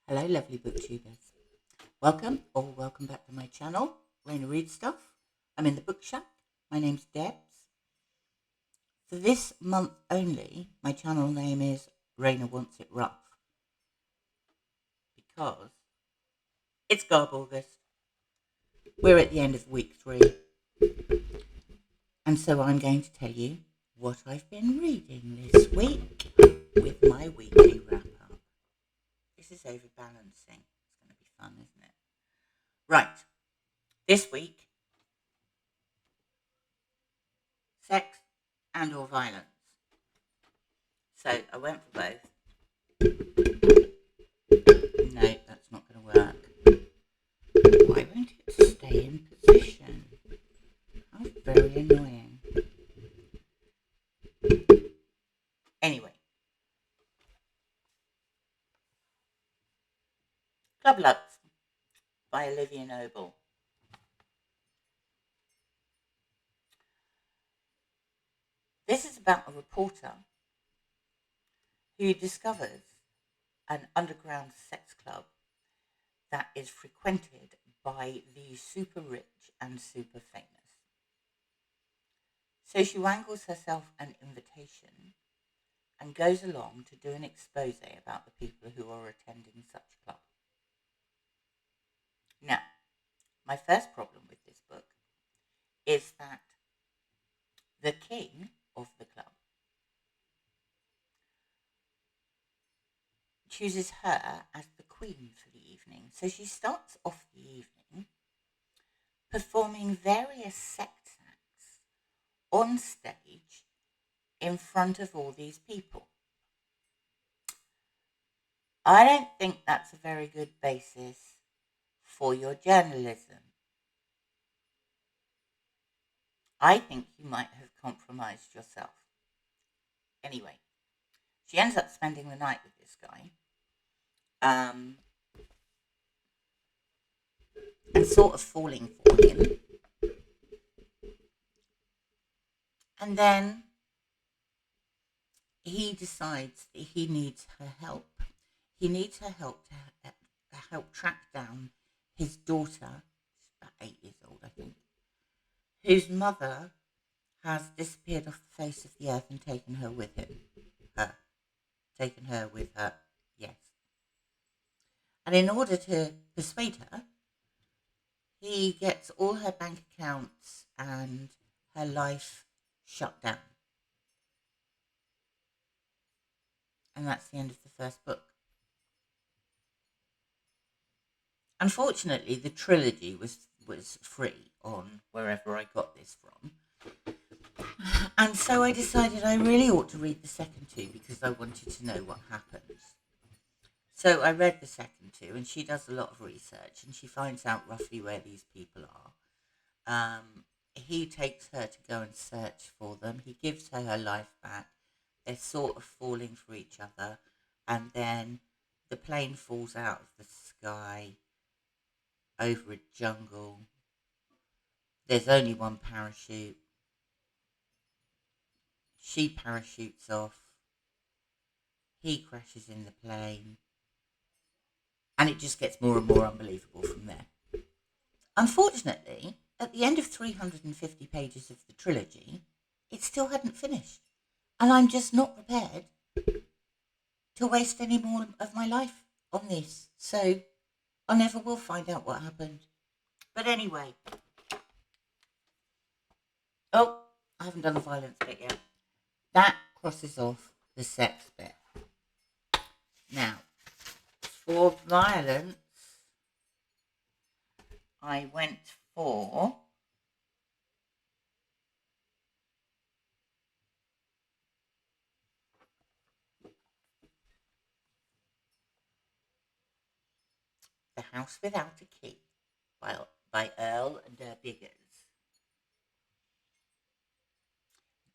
Hello, lovely booktubers. Welcome back to my channel, Raina Reads Stuff. I'm in the bookshop. My name's Debs. For this month only, my channel name is Raina Wants It Rough because it's GarbAugust. We're at the end of week 3, and so I'm going to tell you what I've been reading this week with my weekly wrap-up. This is overbalancing. It's going to be fun, isn't it? Right. This week, sex and or violence. So I went for both. No, that's not going to work. Why won't it stay in position? How very annoying. Anyway. Club Luxe by Olivia Noble. This is about a reporter who discovers an underground sex club that is frequented by the super rich and super famous. So she wangles herself an invitation and goes along to do an expose about the people who are attending such club. Now, my first problem with this book is that the king of the club chooses her as the queen for the evening. So she starts off the evening performing various sex acts on stage in front of all these people. I don't think that's a very good basis for your journalism. I think you might have compromised yourself. Anyway, she ends up spending the night with this guy. And sort of falling for him. And then he decides that he needs her help. He needs her help to help track down his daughter, she's about 8 years old, I think, whose mother has disappeared off the face of the earth and taken her with him. Taken her with her, yes. And in order to persuade her, he gets all her bank accounts and her life shut down. And that's the end of the first book. Unfortunately, the trilogy was free on wherever I got this from. And so I decided I really ought to read the second two because I wanted to know what happens. So I read the second two, and she does a lot of research, and she finds out roughly where these people are. He takes her to go and search for them. He gives her her life back. They're sort of falling for each other, and then the plane falls out of the sky over a jungle. There's only one parachute. She parachutes off. He crashes in the plane. And it just gets more and more unbelievable from there. Unfortunately, at the end of 350 pages of the trilogy, it still hadn't finished. And I'm just not prepared to waste any more of my life on this. So I never will find out what happened. But anyway. Oh, I haven't done the violence bit yet. That crosses off the sex bit. Now, for violence, I went for The House Without a Key by Earl and Garbology.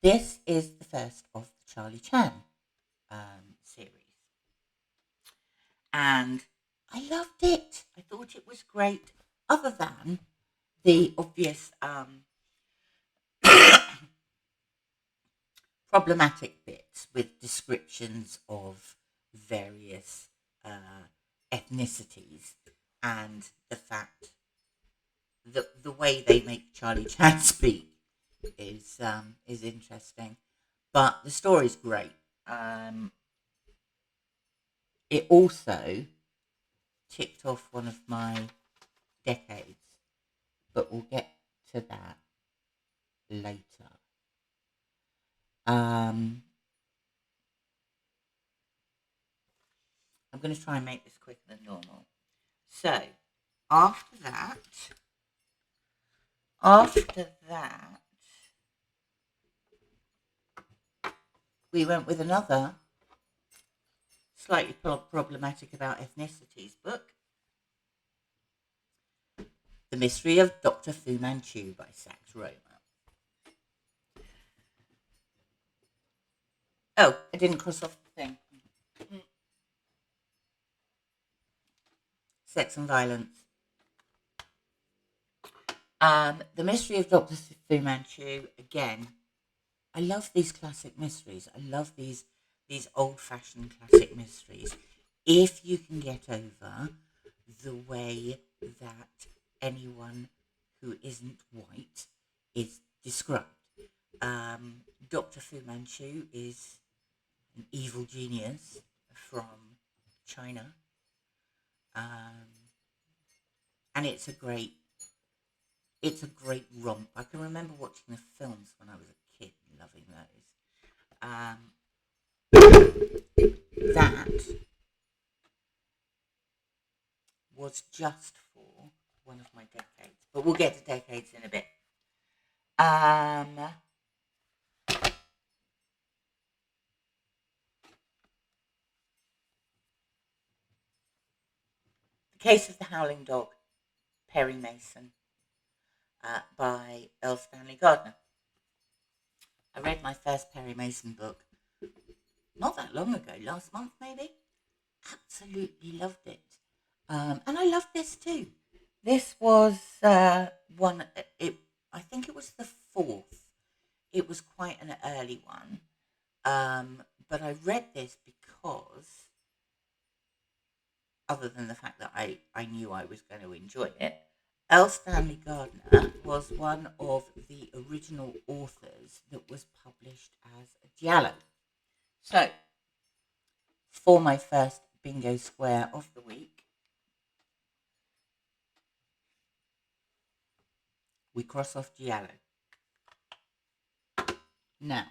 This is the first of the Charlie Chan series. And I loved it. I thought it was great, other than the obvious problematic bits with descriptions of various ethnicities and the fact that the way they make Charlie Chan speak is interesting. But the story's great. It also ticked off one of my decades, but we'll get to that later. I'm going to try and make this quicker than normal. So, after that, we went with another slightly problematic about ethnicities book, The Mystery of Dr. Fu Manchu by Rohmer. Oh, I didn't cross off the thing. Sex and violence. The Mystery of Dr. Fu Manchu, again, I love these classic mysteries. I love these old-fashioned classic mysteries. If you can get over the way that anyone who isn't white is described. Dr. Fu Manchu is an evil genius from China. And it's a great romp. I can remember watching the films when I was a kid and loving those. That was just for one of my decades, but we'll get to decades in a bit. The Case of the Howling Dog, Perry Mason, by Earl Stanley Gardner. I read my first Perry Mason book not that long ago, last month maybe. Absolutely loved it. And I loved this too. This was one, I think it was the fourth. It was quite an early one. But I read this because, other than the fact that I knew I was going to enjoy it, Earl Stanley Gardner was one of the original authors that was published as a giallo. So, for my first bingo square of the week, we cross off giallo. Now,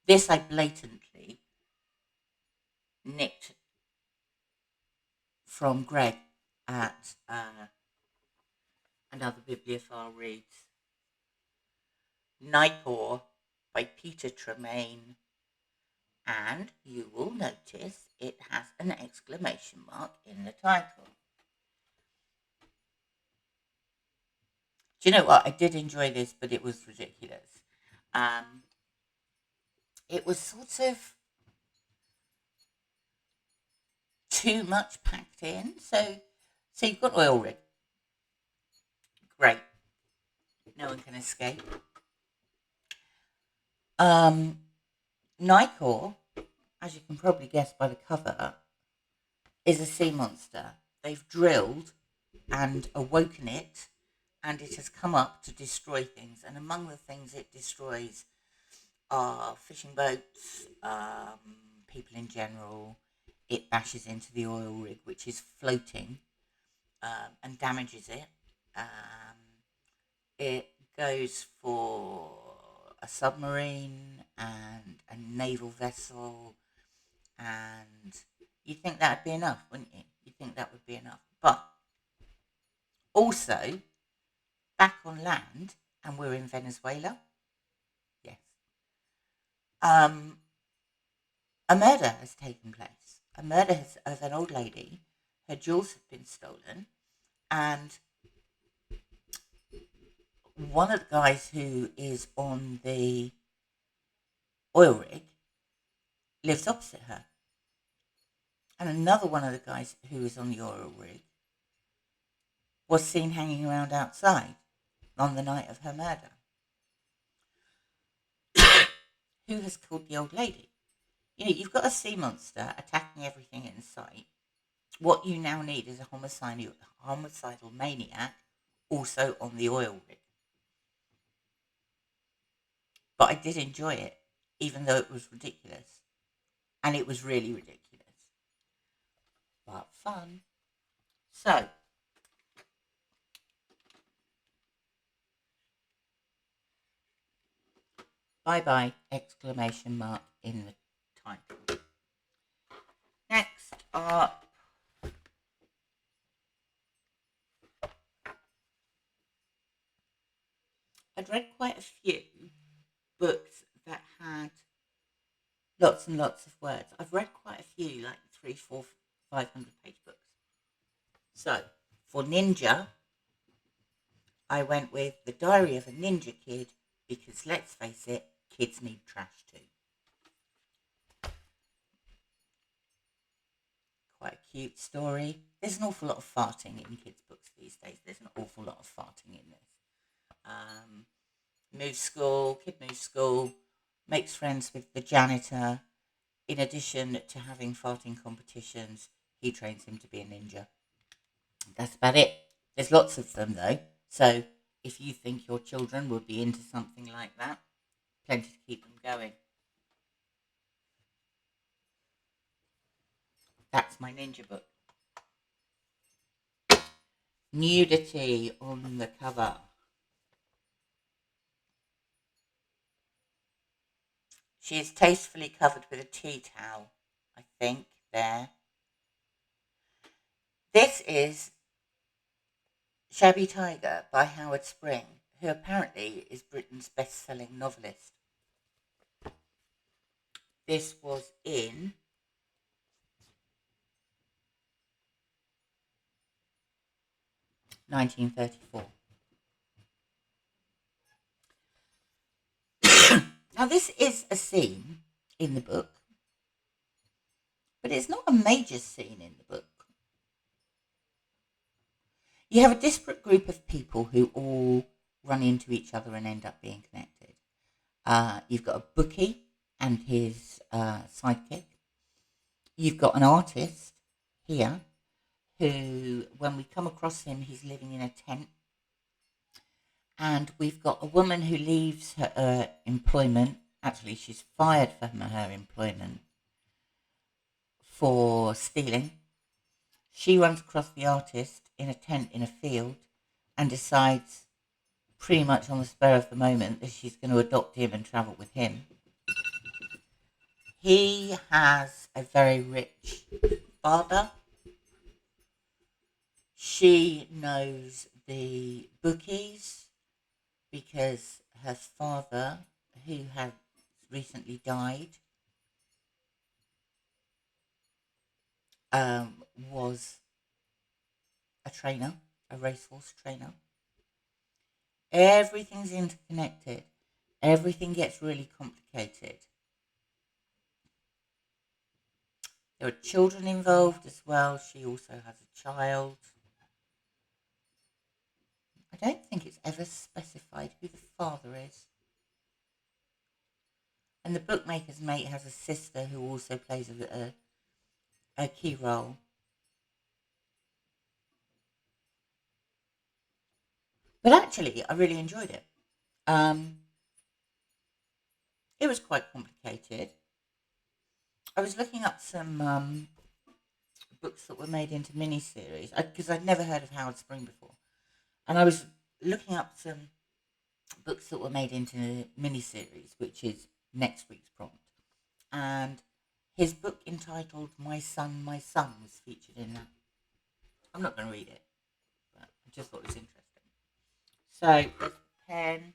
this I blatantly nicked from Greg at Another Bibliophile Reads. Nicor by Peter Tremayne, and you will notice it has an exclamation mark in the title. Do you know what? I did enjoy this, but it was ridiculous. It was sort of too much packed in. So you've got oil rig. Great. No one can escape. Nicor, as you can probably guess by the cover, is a sea monster. They've drilled and awoken it, and it has come up to destroy things. And among the things it destroys are fishing boats, people in general. It bashes into the oil rig, which is floating, and damages it. It goes for a submarine and a naval vessel, and you'd think that'd be enough, wouldn't you? You'd think that would be enough. But also, back on land, and we're in Venezuela, yes, a murder has taken place. A murder of an old lady. Her jewels have been stolen, and one of the guys who is on the oil rig lives opposite her. And another one of the guys who is on the oil rig was seen hanging around outside on the night of her murder. who has killed the old lady? You know, you've got a sea monster attacking everything in sight. What you now need is a homicidal maniac also on the oil rig. But I did enjoy it, even though it was ridiculous. And it was really ridiculous. But fun. So, bye-bye, exclamation mark in the title. Next up, I'd read quite a few books that had lots and lots of words. I've read quite a few, like 3, 4, 500-page books. So, for Ninja, I went with The Diary of a Ninja Kid because, let's face it, kids need trash too. Quite a cute story. There's an awful lot of farting in kids' books these days. There's an awful lot of farting in this. Kid moves school, makes friends with the janitor. In addition to having farting competitions, he trains him to be a ninja. That's about it. There's lots of them though, so if you think your children would be into something like that, plenty to keep them going. That's my ninja book. Nudity on the cover. She is tastefully covered with a tea towel, I think, there. This is Shabby Tiger by Howard Spring, who apparently is Britain's best-selling novelist. This was in 1934. Now, this is a scene in the book, but it's not a major scene in the book. You have a disparate group of people who all run into each other and end up being connected. You've got a bookie and his sidekick. You've got an artist here who, when we come across him, he's living in a tent. And we've got a woman who leaves her employment. Actually, she's fired from her employment for stealing. She runs across the artist in a tent in a field and decides pretty much on the spur of the moment that she's going to adopt him and travel with him. He has a very rich father. She knows the bookies because her father, who had recently died, was a trainer, a racehorse trainer. Everything's interconnected. Everything gets really complicated. There are children involved as well. She also has a child. I don't think it's ever specified who the father is. And the bookmaker's mate has a sister who also plays a key role. But actually, I really enjoyed it. It was quite complicated. I was looking up some books that were made into miniseries because I'd never heard of Howard Spring before. And I was looking up some books that were made into miniseries, which is next week's prompt. And his book entitled My Son, was featured in that. I'm not going to read it, but I just thought it was interesting. So, there's a pen.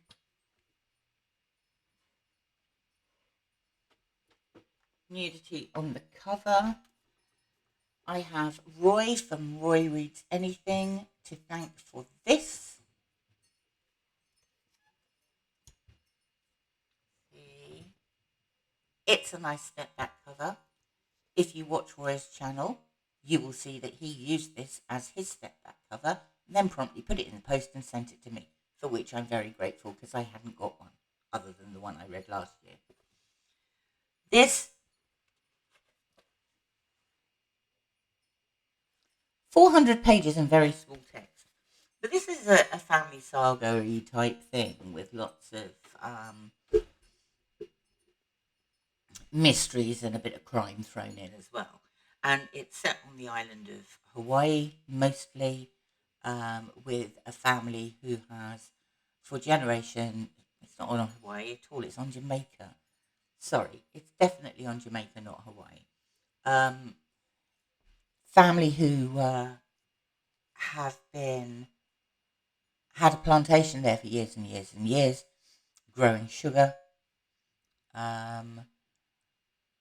Nudity on the cover. I have Roy from Roy Reads Anything to thank for this. It's a nice step back cover. If you watch Roy's channel, you will see that he used this as his step back cover, then promptly put it in the post and sent it to me, for which I'm very grateful because I hadn't got one, other than the one I read last year. This 400 pages and very small text. But this is a family saga-y type thing with lots of mysteries and a bit of crime thrown in as well. And it's set on the island of Hawaii, mostly, with a family who has, for generation, it's not on Hawaii at all, it's on Jamaica. Sorry, it's definitely on Jamaica, not Hawaii. Family who have had a plantation there for years and years and years, growing sugar.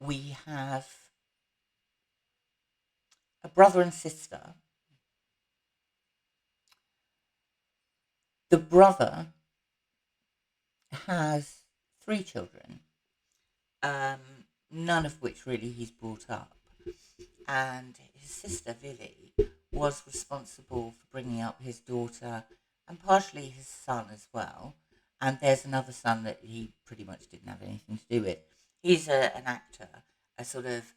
We have a brother and sister. The brother has 3 children, none of which really he's brought up. And his sister, Vivi, was responsible for bringing up his daughter and partially his son as well. And there's another son that he pretty much didn't have anything to do with. He's an actor, a sort of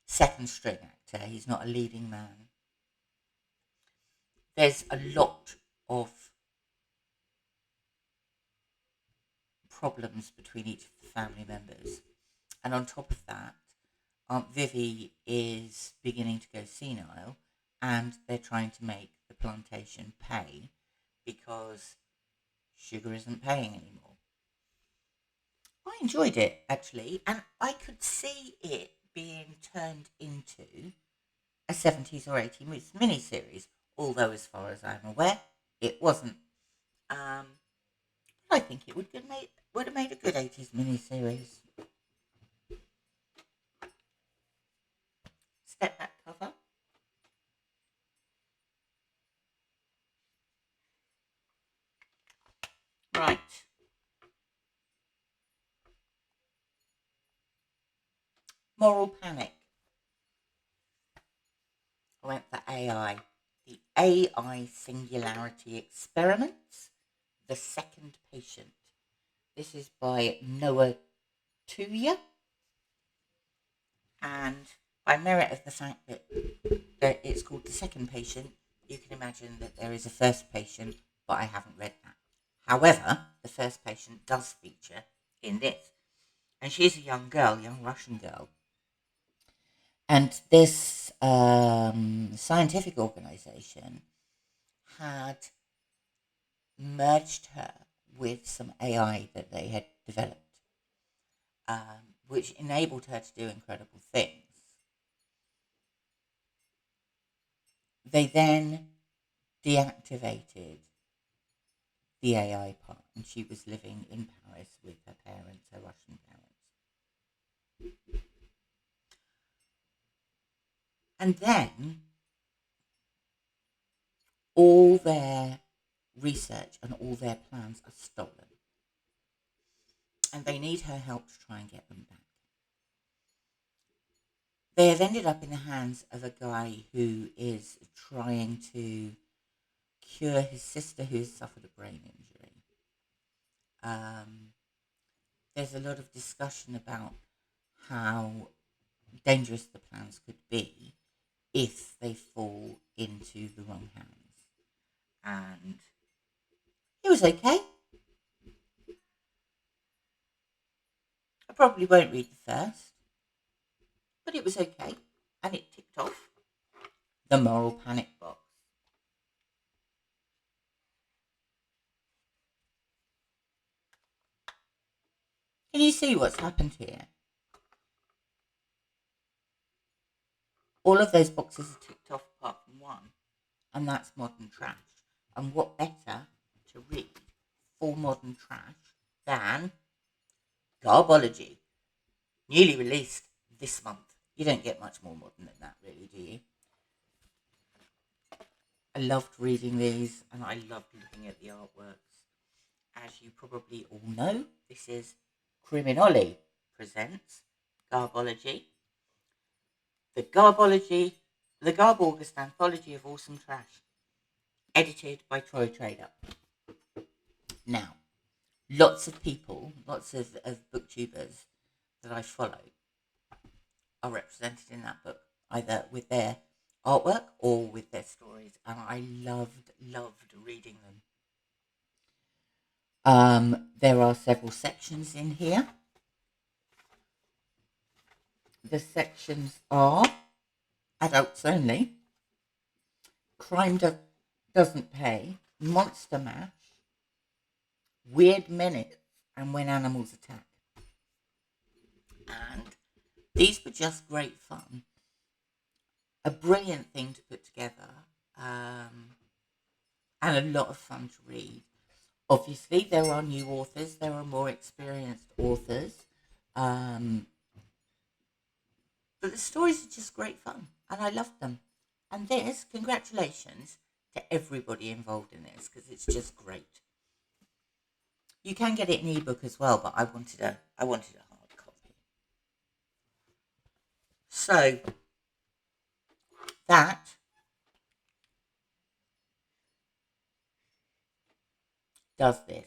second string actor. He's not a leading man. There's a lot of problems between each of the family members. And on top of that, Aunt Vivi is beginning to go senile, and they're trying to make the plantation pay because sugar isn't paying anymore. I enjoyed it, actually, and I could see it being turned into a 70s or 80s miniseries, although as far as I'm aware, it wasn't. I think it would have made a good 80s miniseries. Step back cover. Right. Moral panic. I went for AI. The AI Singularity Experiments. The Second Patient. This is by Noah Tuya. And by merit of the fact that it's called The Second Patient, you can imagine that there is a first patient, but I haven't read that. However, the first patient does feature in this. And she's a young Russian girl. And this scientific organization had merged her with some AI that they had developed, which enabled her to do incredible things. They then deactivated the AI part, and she was living in Paris with her parents, her Russian parents. And then all their research and all their plans are stolen. And they need her help to try and get them back. They have ended up in the hands of a guy who is trying to cure his sister who has suffered a brain injury. There's a lot of discussion about how dangerous the plans could be if they fall into the wrong hands. And it was okay. I probably won't read the first, but it was okay. And it ticked off the moral panic box. Can you see what's happened here? All of those boxes are ticked off apart from one, and that's modern trash. And what better to read for modern trash than Garbology, newly released this month. You don't get much more modern than that, really, do you? I loved reading these, and I loved looking at the artworks. As you probably all know, this is CriminOlly presents Garbology, the GarbAugust anthology of awesome trash, edited by Troy Tradup. Now, lots of people, lots of booktubers that I follow are represented in that book, either with their artwork or with their stories, and I loved reading them. There are several sections in here. The sections are adults only, crime doesn't pay, monster mash, weird minutes, and when animals attack. And these were just great fun. A brilliant thing to put together, and a lot of fun to read. Obviously, there are new authors, there are more experienced authors, but the stories are just great fun, and I loved them. And this, congratulations to everybody involved in this, because it's just great. You can get it in ebook as well, but I wanted a hard copy. So that does this.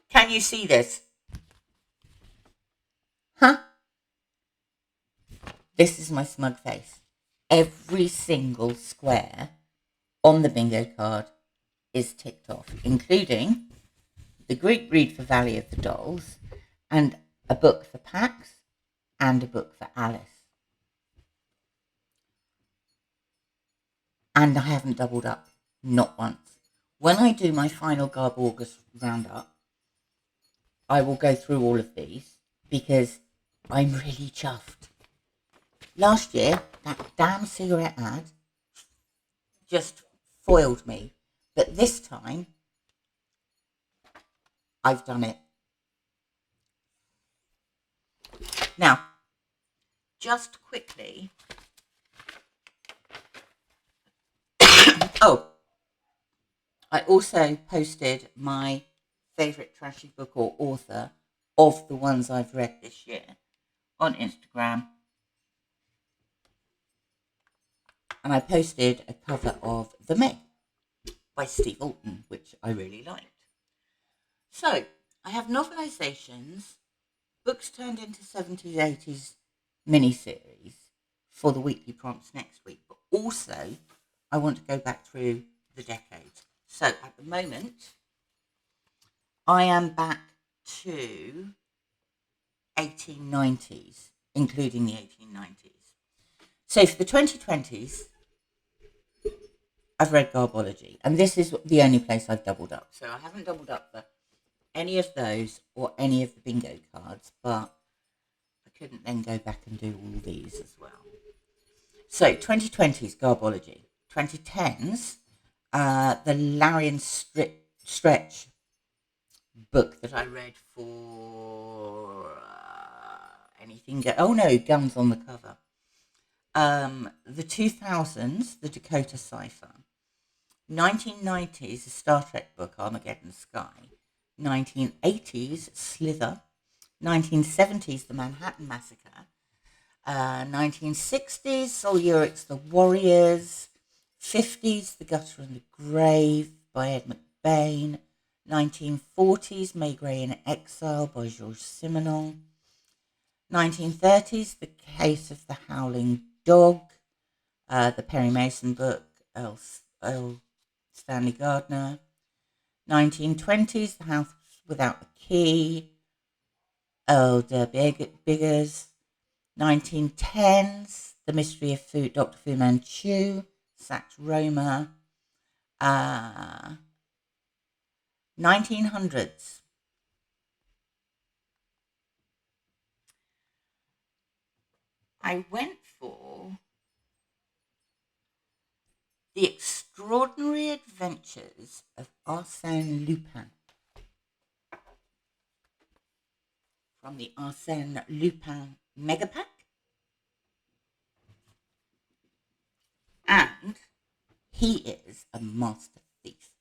Can you see this? Huh? This is my smug face. Every single square on the bingo card is ticked off, including the Greek read for Valley of the Dolls, and a book for Pax, and a book for Alice. And I haven't doubled up, not once. When I do my final GarbAugust roundup, I will go through all of these, because I'm really chuffed. Last year, that damn cigarette ad just foiled me. But this time, I've done it. Now, just quickly. Oh, I also posted my favourite trashy book or author of the ones I've read this year on Instagram. And I posted a cover of The Meg by Steve Alton, which I really liked. So, I have novelisations, books turned into 70s, 80s miniseries for the weekly prompts next week, but also I want to go back through the decades. So, at the moment, I am back to 1890s, including the 1890s. So for the 2020s, I've read Garbology, and this is the only place I've doubled up. So I haven't doubled up for any of those or any of the bingo cards, but I couldn't then go back and do all these as well. So 2020s, Garbology. 2010s, the Larian Stretch book that I read for anything. Oh no, Guns on the cover. The 2000s, the Dakota Cipher. 1990s, a Star Trek book, Armageddon Sky. 1980s, Slither. 1970s, the Manhattan Massacre. 1960s, Sol Urich's The Warriors. 50s, The Gutter and the Grave by Ed McBain. 1940s, May Gray in Exile by Georges Simenon. 1930s, The Case of the Howling Dog, the Perry Mason book, Earl Stanley Gardner. 1920s, The House Without the Key, Earl Derr Biggers. 1910s, The Mystery of Dr. Fu Manchu, Sax Rohmer. 1900s. I went for The Extraordinary Adventures of Arsene Lupin, from the Arsene Lupin Megapack. And he is a master thief.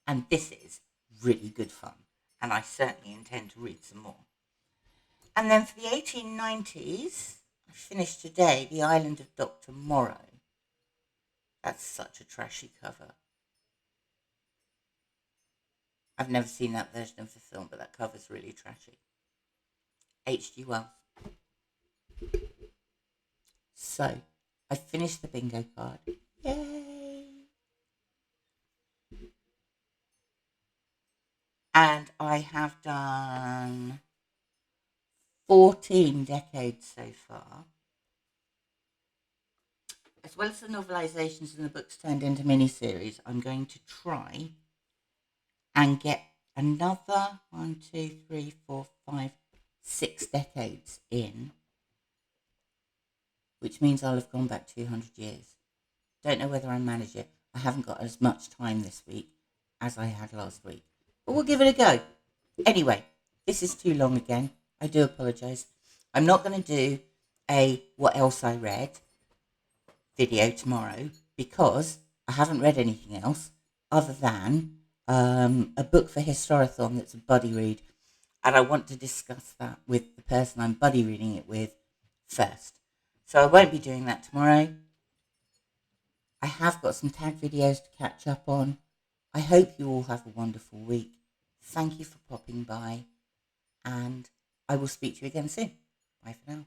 And this is really good fun. And I certainly intend to read some more. And then for the 1890s, I finished today The Island of Dr. Moreau. That's such a trashy cover. I've never seen that version of the film, but that cover's really trashy. H.G. Wells. So, I finished the bingo card. Yay! And I have done 14 decades so far. As well as the novelizations and the books turned into miniseries, I'm going to try and get another 1, 2, 3, 4, 5, 6 decades in, which means I'll have gone back 200 years. Don't know whether I manage it. I haven't got as much time this week as I had last week, but we'll give it a go. Anyway, this is too long again. I do apologise. I'm not going to do a what else I read video tomorrow because I haven't read anything else other than a book for Historathon that's a buddy read, and I want to discuss that with the person I'm buddy reading it with first. So I won't be doing that tomorrow. I have got some tag videos to catch up on. I hope you all have a wonderful week. Thank you for popping by, and I will speak to you again soon. Bye for now.